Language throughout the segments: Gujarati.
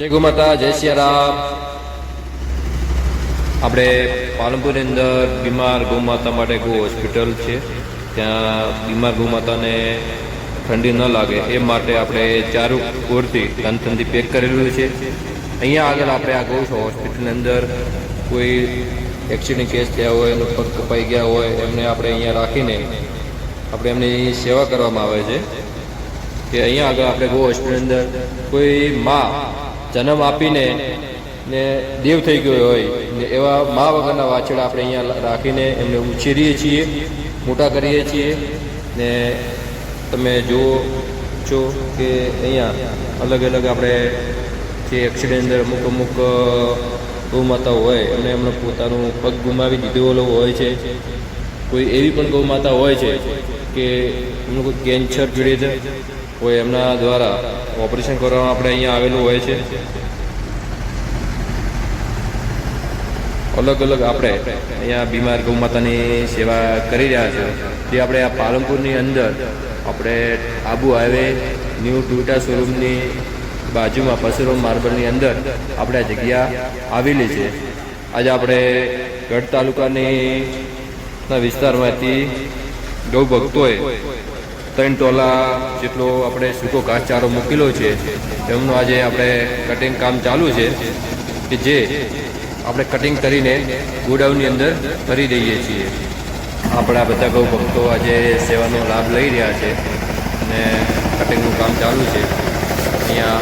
જય ગૌ માતા, જય સિયારામ। આપણે પાલનપુરની અંદર બીમાર ગૌ માતા માટે ગૌ હોસ્પિટલ છે। ત્યાં બીમાર ગૌ માતાને ઠંડી ન લાગે એ માટે આપણે ચારુ કોરથી કંથનથી પેક કરેલું છે। અહીંયા આગળ આપણે આ ગૌ હોસ્પિટલની અંદર કોઈ એક્સિડન્ટ કેસ થયા હોય, એનો પગ કપાઈ ગયા હોય, એમને આપણે અહીંયા રાખીને આપણે એમની સેવા કરવામાં આવે છે। કે અહીંયા આગળ આપણે ગૌ હોસ્પિટલની અંદર કોઈ માં જન્મ આપીને ને દેવ થઈ ગયો હોય ને એવા મા વગરના વાછડા આપણે અહીંયા રાખીને એમને ઉછેરીએ છીએ, મોટા કરીએ છીએ। ને તમે જુઓ છો કે અહીંયા અલગ અલગ આપણે જે એક્સિડન્ટ અંદર અમુક ગૌ માતાઓ હોય એમને એમણે પોતાનું પગ ગુમાવી દીધેલો હોય છે। કોઈ એવી પણ ગૌ માતા હોય છે કે એમનું કોઈ કેન્સર પીડિત હોય, એમના દ્વારા ઓપરેશન કરવામાં આપણે અહીંયા આવેલું હોય છે। અલગ અલગ આપણે અહીંયા બીમાર ગૌ માતાની સેવા કરી રહ્યા છે। જે આપણે આ પાલનપુરની અંદર આપણે આબુ હાઈવે ન્યૂ ટોયોટા શોરૂમની બાજુમાં પરશુરામ માર્બલની અંદર આપણે આ જગ્યા આવેલી છે। આજે આપણે ગઢ તાલુકાના વિસ્તારમાંથી ગૌ ભક્તોએ 3 ટોલા જેટલો આપણે સૂકો ઘાસચારો મૂકેલો છે, એમનું આજે આપણે કટિંગ કામ ચાલુ છે કે જે આપણે કટિંગ કરીને ગોડાઉનની અંદર ભરી દઈએ છીએ। આપણા બધા ગૌ ભક્તો આજે સેવાનો લાભ લઈ રહ્યા છે અને કટિંગનું કામ ચાલુ છે। અહીંયા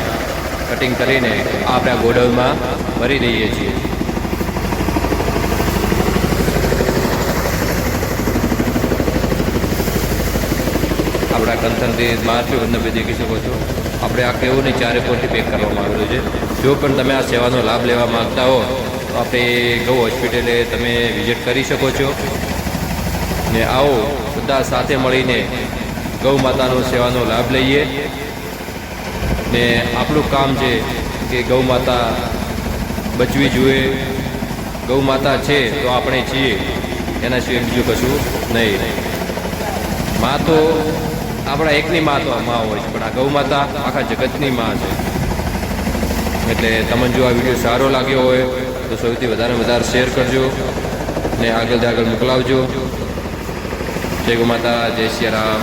કટિંગ કરીને આપણા ગોડાઉનમાં ભરી દઈએ છીએ। આપણા કંથનથી મારથી તમે દેખી શકો છો, આપણે આ કેવોની ચારે કોરથી પેક કરવામાં આવેલું છે। જો પણ તમે આ સેવાનો લાભ લેવા માગતા હો તો આપણે ગૌ હોસ્પિટલે તમે વિઝિટ કરી શકો છો ને આવો બધા સાથે મળીને ગૌ માતાનો સેવાનો લાભ લઈએ। ને આપણું કામ છે કે ગૌ માતા બચવી જોઈએ। ગૌ માતા છે તો આપણે છીએ, એના સિવાય બીજું કશું નહીં। માં તો આપણા એકની માં તો માં હોય છે, પણ આ ગૌ માતા આખા જગતની માં છે। એટલે તમને જો આ વિડીયો સારો લાગ્યો હોય તો સૌથી વધારે શેર કરજો ને આગળ મોકલાવજો। જય ગૌ માતા, જય સિયારામ।